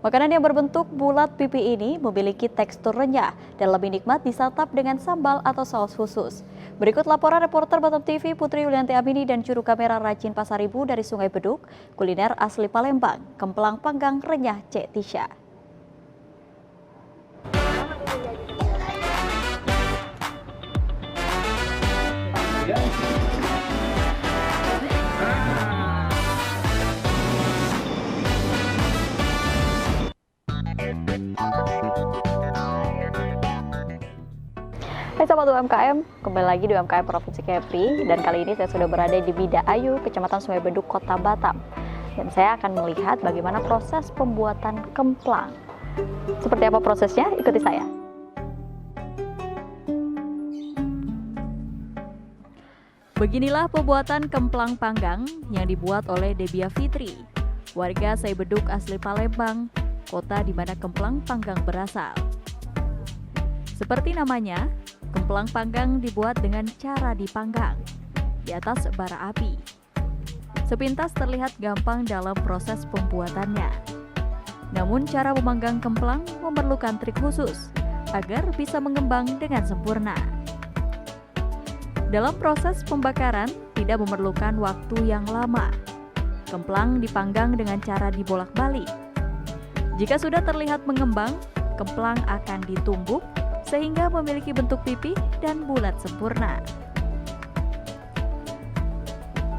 Makanan yang berbentuk bulat pipi ini memiliki tekstur renyah dan lebih nikmat disantap dengan sambal atau saus khusus. Berikut laporan reporter Batam TV Putri Yulianti Amini dan juru kamera Rajin Pasaribu dari Sungai Beduk, kuliner asli Palembang, kemplang panggang renyah Cek Tisha. Hai sahabat UMKM, kembali lagi di UMKM Provinsi Kepri dan kali ini saya sudah berada di Bida Ayu, Kecamatan Sungai Beduk, Kota Batam. Dan saya akan melihat bagaimana proses pembuatan kemplang. Seperti apa prosesnya? Ikuti saya. Beginilah pembuatan kemplang panggang yang dibuat oleh Debia Fitri, warga Sungai Beduk asli Palembang, kota di mana kemplang panggang berasal. Seperti namanya, kemplang panggang dibuat dengan cara dipanggang di atas bara api. Sepintas terlihat gampang dalam proses pembuatannya. Namun cara memanggang kemplang memerlukan trik khusus agar bisa mengembang dengan sempurna. Dalam proses pembakaran tidak memerlukan waktu yang lama. Kemplang dipanggang dengan cara dibolak-balik. Jika sudah terlihat mengembang, kemplang akan ditumbuk sehingga memiliki bentuk pipih dan bulat sempurna.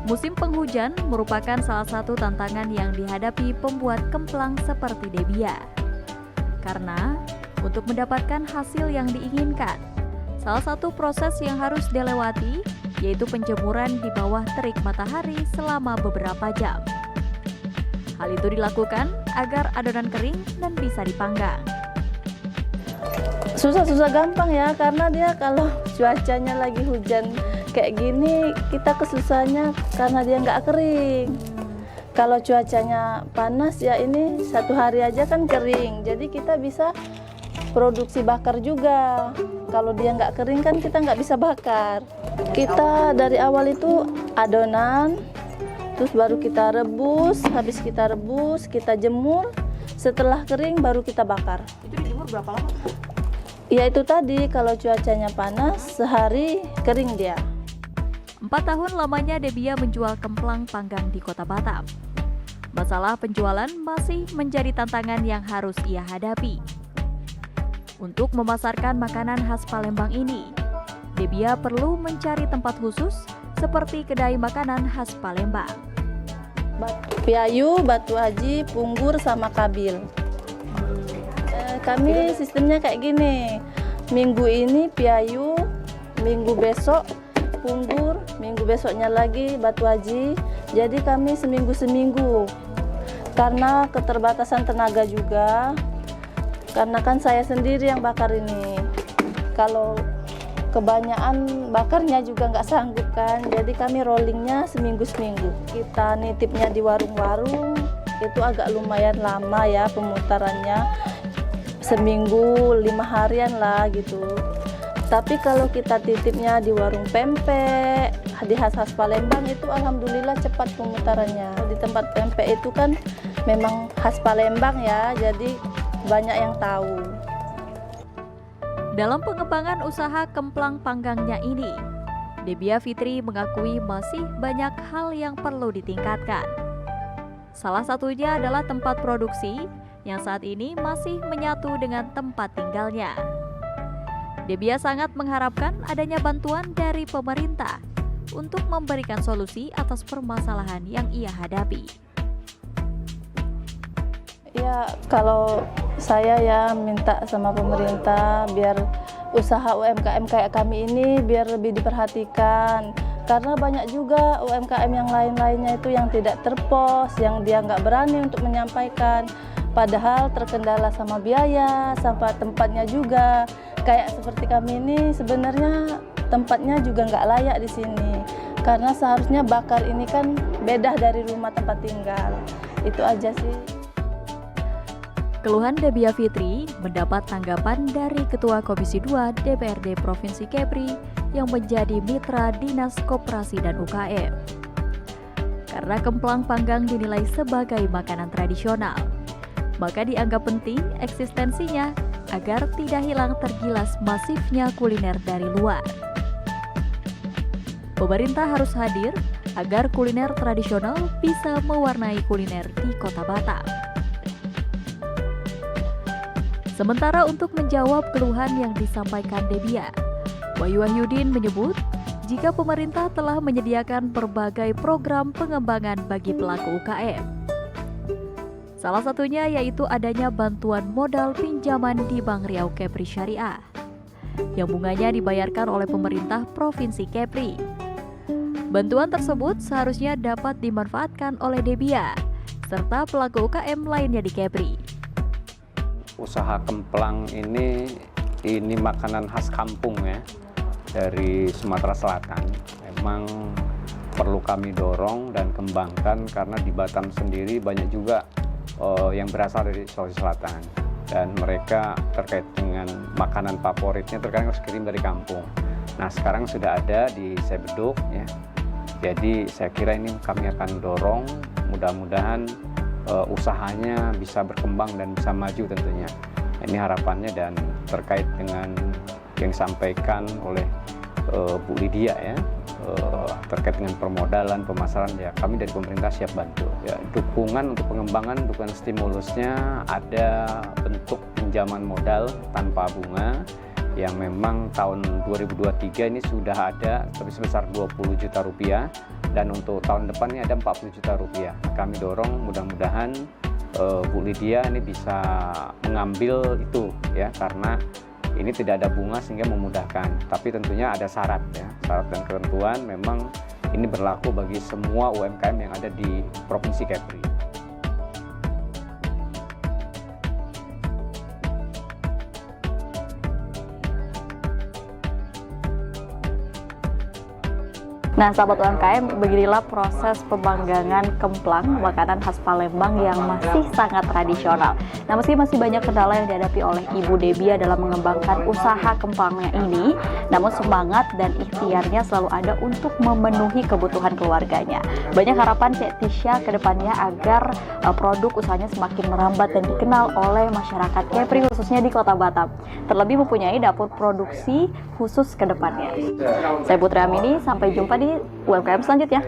Musim penghujan merupakan salah satu tantangan yang dihadapi pembuat kemplang seperti Debia. Karena untuk mendapatkan hasil yang diinginkan, salah satu proses yang harus dilewati yaitu penjemuran di bawah terik matahari selama beberapa jam. Hal itu dilakukan agar adonan kering dan bisa dipanggang. Susah gampang ya, karena dia kalau cuacanya lagi hujan kayak gini kita kesusahannya karena dia nggak kering. Kalau cuacanya panas ya ini satu hari aja kan kering, jadi kita bisa produksi bakar juga. Kalau dia nggak kering kan kita nggak bisa bakar. Kita dari awal itu adonan, terus baru kita rebus, habis kita rebus kita jemur, setelah kering baru kita bakar. Itu dijemur berapa lama? Ya itu tadi, kalau cuacanya panas, sehari kering dia. 4 tahun lamanya Debia menjual kemplang panggang di Kota Batam. Masalah penjualan masih menjadi tantangan yang harus ia hadapi. Untuk memasarkan makanan khas Palembang ini, Debia perlu mencari tempat khusus seperti kedai makanan khas Palembang. Piayu, Batu Haji, Punggur, sama Kabil. Kami sistemnya kayak gini, minggu ini Piayu, minggu besok Punggur, minggu besoknya lagi Batu Haji. Jadi kami seminggu-seminggu, karena keterbatasan tenaga juga, karena kan saya sendiri yang bakar ini. Kalau kebanyakan bakarnya juga nggak sanggup kan, jadi kami rollingnya seminggu-seminggu. Kita nitipnya di warung-warung, itu agak lumayan lama ya pemutarannya. Seminggu 5 harian lah gitu. Tapi kalau kita titipnya di warung pempek, di khas-khas Palembang itu alhamdulillah cepat pemutarannya. Di tempat pempek itu kan memang khas Palembang ya, jadi banyak yang tahu. Dalam pengembangan usaha kemplang panggangnya ini, Debia Fitri mengakui masih banyak hal yang perlu ditingkatkan. Salah satunya adalah tempat produksi yang saat ini masih menyatu dengan tempat tinggalnya. Debia sangat mengharapkan adanya bantuan dari pemerintah untuk memberikan solusi atas permasalahan yang ia hadapi. Ya, kalau saya ya minta sama pemerintah biar usaha UMKM kayak kami ini biar lebih diperhatikan. Karena banyak juga UMKM yang lain-lainnya itu yang tidak terpos, yang dia nggak berani untuk menyampaikan. Padahal terkendala sama biaya, sama tempatnya juga. Kayak seperti kami ini sebenarnya tempatnya juga nggak layak di sini. Karena seharusnya bakar ini kan beda dari rumah tempat tinggal. Itu aja sih. Keluhan Debia Fitri mendapat tanggapan dari Ketua Komisi 2 DPRD Provinsi Kepri yang menjadi mitra Dinas Koperasi dan UKM. Karena kemplang panggang dinilai sebagai makanan tradisional, Maka dianggap penting eksistensinya agar tidak hilang tergilas masifnya kuliner dari luar. Pemerintah harus hadir agar kuliner tradisional bisa mewarnai kuliner di Kota Batam. Sementara untuk menjawab keluhan yang disampaikan Debia, Wahyu Wahyudin menyebut jika pemerintah telah menyediakan berbagai program pengembangan bagi pelaku UKM. Salah satunya yaitu adanya bantuan modal pinjaman di Bank Riau Kepri Syariah, yang bunganya dibayarkan oleh pemerintah Provinsi Kepri. Bantuan tersebut seharusnya dapat dimanfaatkan oleh Debia, serta pelaku UKM lainnya di Kepri. Usaha kemplang ini makanan khas kampung ya, dari Sumatera Selatan. Memang perlu kami dorong dan kembangkan karena di Batam sendiri banyak juga yang berasal dari Sulawesi Selatan, dan mereka terkait dengan makanan favoritnya terkadang harus kirim dari kampung. Nah, sekarang sudah ada di Sebeduk ya. Jadi saya kira ini kami akan dorong, mudah-mudahan usahanya bisa berkembang dan bisa maju tentunya. Ini harapannya, dan terkait dengan yang disampaikan oleh Bu Lydia ya, terkait dengan permodalan, pemasaran, ya kami dari pemerintah siap bantu. Ya, dukungan untuk pengembangan, dukungan stimulusnya ada bentuk pinjaman modal tanpa bunga yang memang tahun 2023 ini sudah ada tapi sebesar 20 juta rupiah, dan untuk tahun depan ini ada 40 juta rupiah. Kami dorong mudah-mudahan Bu Lydia ini bisa mengambil itu ya, karena ini tidak ada bunga sehingga memudahkan, tapi tentunya ada syarat ya, syarat dan ketentuan. Memang ini berlaku bagi semua UMKM yang ada di Provinsi Kepri. Nah, sahabat UMKM, beginilah proses pemanggangan kemplang, makanan khas Palembang yang masih sangat tradisional. Nah, meski masih banyak kendala yang dihadapi oleh Ibu Debia dalam mengembangkan usaha kemplangnya ini, namun semangat dan ikhtiarnya selalu ada untuk memenuhi kebutuhan keluarganya. Banyak harapan Cek Tisha ke depannya agar produk usahanya semakin merambat dan dikenal oleh masyarakat Kepri, khususnya di Kota Batam. Terlebih mempunyai dapur produksi khusus ke depannya. Saya Putri Amini, sampai jumpa di UMKM selanjutnya.